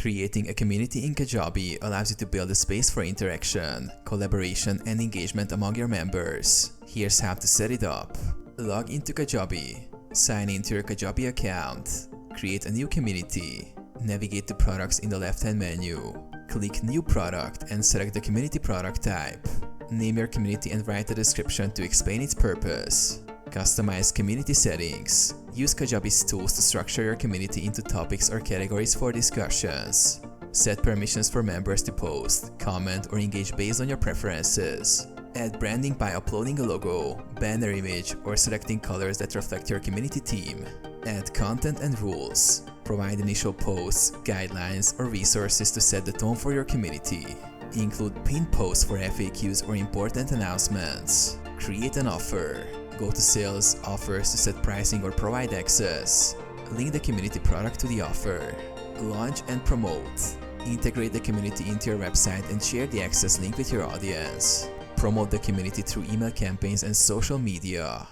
Creating a community in Kajabi allows you to build a space for interaction, collaboration, and engagement among your members. Here's how to set it up. Log into Kajabi. Sign into your Kajabi account. Create a new community. Navigate to products in the left-hand menu. Click New Product and select the community product type. Name your community and write a description to explain its purpose. Customize community settings. Use Kajabi's tools to structure your community into topics or categories for discussions. Set permissions for members to post, comment, or engage based on your preferences. Add branding by uploading a logo, banner image, or selecting colors that reflect your community theme. Add content and rules. Provide initial posts, guidelines, or resources to set the tone for your community. Include pinned posts for FAQs or important announcements. Create an offer. Go to Sales, Offers to set pricing or provide access. Link the community product to the offer. Launch and promote. Integrate the community into your website and share the access link with your audience. Promote the community through email campaigns and social media.